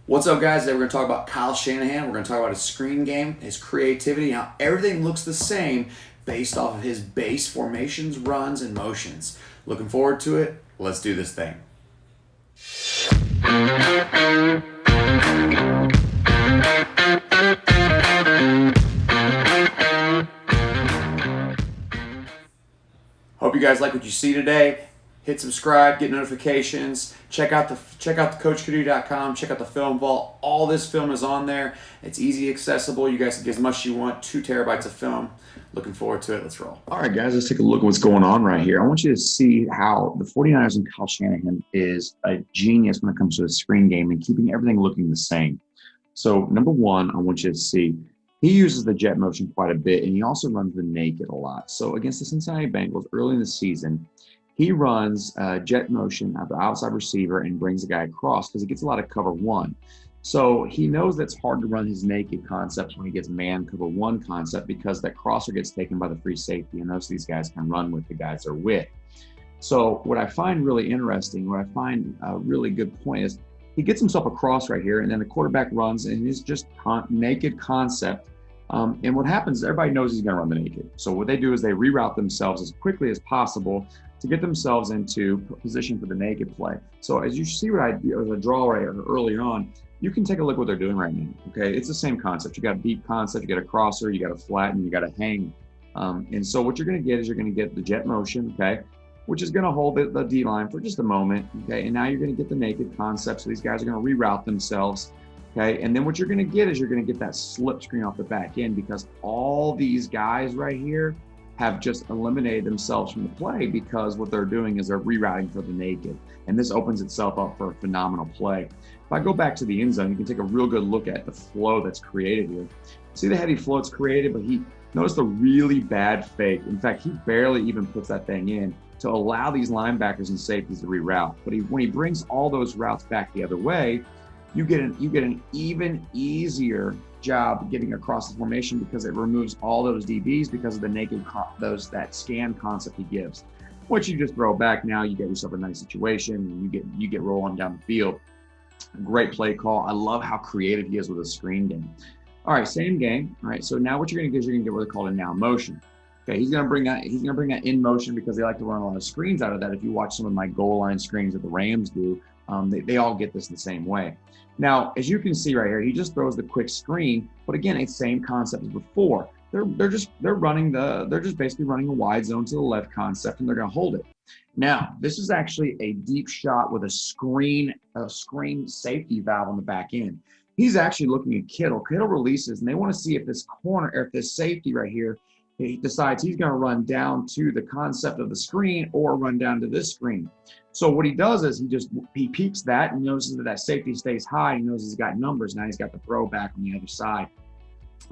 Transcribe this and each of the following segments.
What's up, guys? Today we're going to talk about Kyle Shanahan. We're going to talk about his screen game, his creativity, and how everything looks the same based off of his base formations, runs, and motions. Looking forward to it. Let's do this thing. Hope you guys like what you see today. Hit subscribe, get notifications. Check out the coachkadoo.com. Check out the film vault. All this film is on there. It's easy accessible. You guys can get as much as you want. 2 terabytes of film. Looking forward to it. Let's roll. All right, guys, let's take a look at what's going on right here. I want you to see how the 49ers and Kyle Shanahan is a genius when it comes to the screen game and keeping everything looking the same. So number one, I want you to see he uses the jet motion quite a bit, and he also runs the naked a lot. So against the Cincinnati Bengals early in the season, he runs jet motion at the outside receiver and brings the guy across because he gets a lot of cover one. So he knows that's hard to run his naked concepts when he gets man cover one concept because that crosser gets taken by the free safety, and most of these guys can run with the guys they're with. So what I find really interesting, what I find a really good point is he gets himself across right here, and then the quarterback runs, and it's just naked concept. And what happens is everybody knows he's going to run the naked. So what they do is they reroute themselves as quickly as possible to get themselves into position for the naked play. So as you see what I do as a draw right early on, you can take a look what they're doing right now. Okay, it's the same concept. You got a deep concept, you got a crosser, you got a flat, and you got a hang. And so what you're going to get is you're going to get the jet motion, okay, which is going to hold the D line for just a moment, okay. And now you're going to get the naked concept. So these guys are going to reroute themselves. Okay, and then what you're going to get is you're going to get that slip screen off the back end because all these guys right here have just eliminated themselves from the play because what they're doing is they're rerouting for the naked. And this opens itself up for a phenomenal play. If I go back to the end zone, you can take a real good look at the flow that's created here. See the heavy flow that's created, but notice the really bad fake. In fact, he barely even puts that thing in to allow these linebackers and safeties to reroute. But when he brings all those routes back the other way, you get an even easier job getting across the formation because it removes all those DBs because of the naked that scan concept he gives. Once you just throw it back, now you get yourself a nice situation and you get rolling down the field. Great play call. I love how creative he is with a screen game. All right, same game. All right, so now what you're going to get is you're going to get what they call a now motion. Okay, he's going to bring that in motion because they like to run a lot of screens out of that. If you watch some of my goal line screens that the Rams do, they all get this the same way. Now, as you can see right here, he just throws the quick screen, but again, it's the same concept as before. They're just basically running a wide zone to the left concept, and they're going to hold it. Now, this is actually a deep shot with a screen safety valve on the back end. He's actually looking at Kittle. Kittle releases, and they want to see if this corner, or if this safety right here, he decides he's going to run down to the concept of the screen or run down to this screen. So what he does is he peeps that and notices that safety stays high. He knows he's got numbers. Now he's got the throw back on the other side.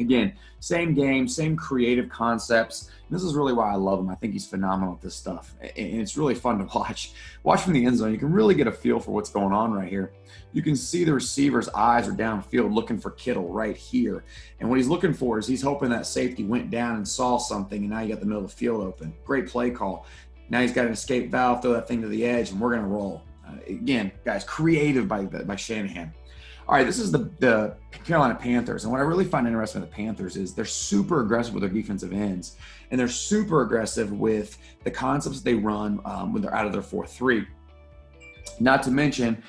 Again, same game, same creative concepts. This is really why I love him. I think he's phenomenal at this stuff. And it's really fun to watch. Watch from the end zone. You can really get a feel for what's going on right here. You can see the receiver's eyes are downfield looking for Kittle right here. And what he's looking for is he's hoping that safety went down and saw something, and now you got the middle of the field open. Great play call. Now he's got an escape valve, throw that thing to the edge, and we're going to roll. Again, guys, creative by Shanahan. All right, this is the Carolina Panthers. And what I really find interesting with the Panthers is they're super aggressive with their defensive ends. And they're super aggressive with the concepts they run when they're out of their 4-3. Not to mention,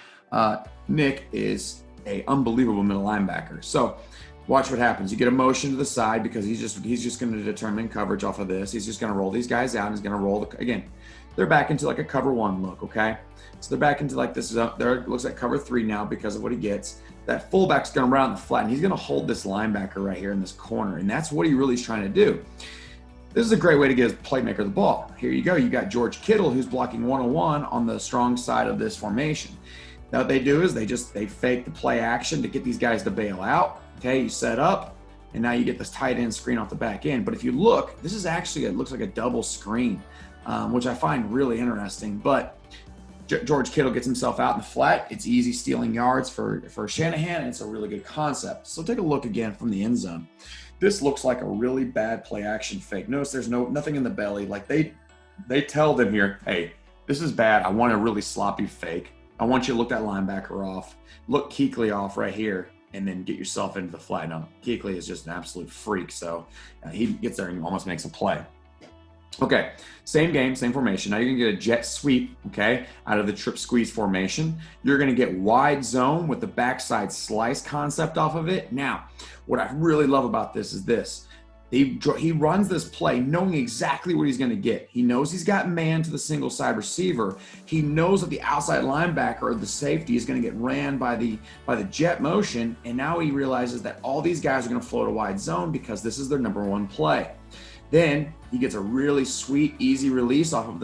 Nick is an unbelievable middle linebacker. So watch what happens. You get a motion to the side because he's just going to determine coverage off of this. He's just going to roll these guys out. And he's going to roll, again, they're back into like a cover one look, okay? So they're back into like this. There looks like cover 3 now because of what he gets. That fullback's going to run on the flat, and he's going to hold this linebacker right here in this corner, and that's what he really is trying to do. This is a great way to get his playmaker the ball. Here you go. You got George Kittle, who's blocking 101 on the strong side of this formation. Now what they do is they fake the play action to get these guys to bail out. Okay, you set up, and now you get this tight end screen off the back end. But if you look, this is actually, it looks like a double screen, which I find really interesting. But George Kittle gets himself out in the flat. It's easy stealing yards for Shanahan, and it's a really good concept. So take a look again from the end zone. This looks like a really bad play action fake. Notice there's nothing in the belly. Like they tell them here, hey, this is bad. I want a really sloppy fake. I want you to look that linebacker off. Look Kuechly off right here, and then get yourself into the flat. Now, Kuechly is just an absolute freak, so he gets there and almost makes a play. Okay, same game, same formation. Now you're going to get a jet sweep, okay, out of the trip squeeze formation. You're going to get wide zone with the backside slice concept off of it. Now, what I really love about this is this. He runs this play knowing exactly what he's going to get. He knows he's got man to the single side receiver. He knows that the outside linebacker or the safety is going to get ran by the jet motion, and now he realizes that all these guys are going to float a wide zone because this is their number one play. Then he gets a really sweet, easy release off of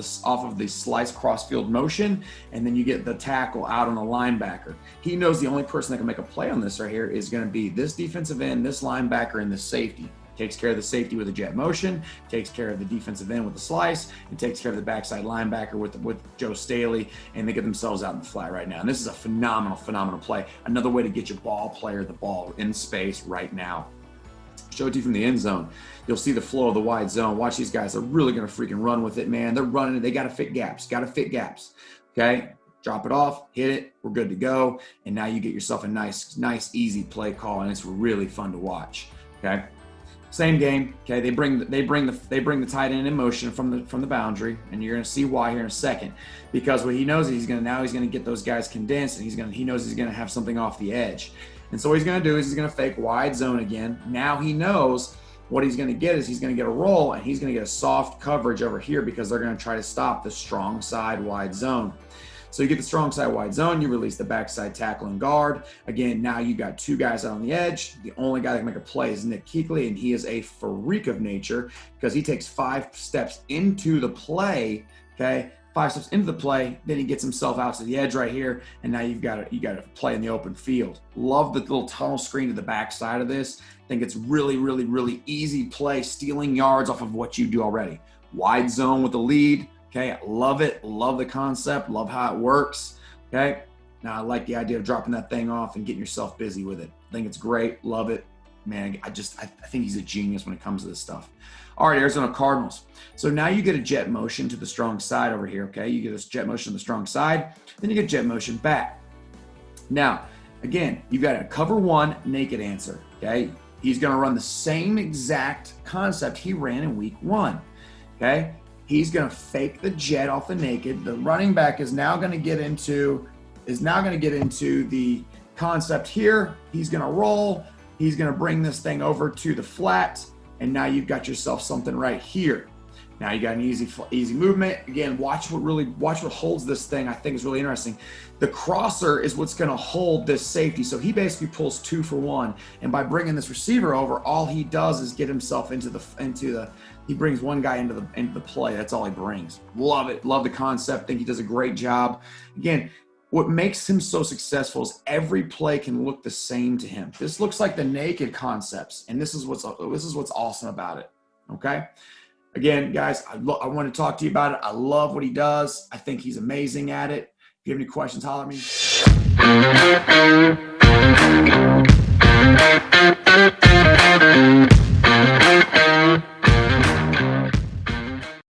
the slice crossfield motion, and then you get the tackle out on the linebacker. He knows the only person that can make a play on this right here is going to be this defensive end, this linebacker, and this safety. Takes care of the safety with a jet motion, takes care of the defensive end with the slice, and takes care of the backside linebacker with Joe Staley, and they get themselves out in the flat right now. And this is a phenomenal, phenomenal play. Another way to get your ball player the ball in space right now. Show it to you from the end zone. You'll see the flow of the wide zone. Watch these guys. They're really going to freaking run with it, man. They're running it. They got to fit gaps. Okay? Drop it off, hit it. We're good to go. And now you get yourself a nice, easy play call, and it's really fun to watch. Okay? Same game. Okay? They bring the tight end in motion from the boundary, and you're going to see why here in a second. Because what he knows is he's going to get those guys condensed, and he knows he's going to have something off the edge. And so what he's going to do is he's going to fake wide zone again. Now he knows what he's going to get is he's going to get a roll, and he's going to get a soft coverage over here because they're going to try to stop the strong side wide zone. So you get the strong side wide zone, you release the backside tackle and guard. Again, now you got two guys out on the edge. The only guy that can make a play is Nick Kuechly, and he is a freak of nature because he takes 5 steps into the play, okay? 5 steps into the play, then he gets himself out to the edge right here, and now you got to play in the open field. Love the little tunnel screen to the backside of this. I think it's really, really, really easy play, stealing yards off of what you do already. Wide zone with the lead, okay? Love it, love the concept, love how it works, okay? Now I like the idea of dropping that thing off and getting yourself busy with it. I think it's great, love it. Man, I think he's a genius when it comes to this stuff. All right, Arizona Cardinals. So now you get a jet motion to the strong side over here, okay? You get this jet motion to the strong side, then you get jet motion back. Now, again, you've got a cover 1 naked answer, okay? He's going to run the same exact concept he ran in week 1, okay? He's going to fake the jet off the naked. The running back is now going to get into the concept here. He's going to roll. He's going to bring this thing over to the flat, and now you've got yourself something right here. Now you got an easy movement. Again, watch what holds this thing. I think is really interesting. The crosser is what's going to hold this safety. So he basically pulls 2 for 1, and by bringing this receiver over, all he does is get himself he brings one guy into the play. That's all he brings. Love it. Love the concept. Think he does a great job. Again, what makes him so successful is every play can look the same to him. This looks like the naked concepts, and this is what's awesome about it. Okay. Again, guys, I want to talk to you about it. I love what he does. I think he's amazing at it. If you have any questions, holler at me.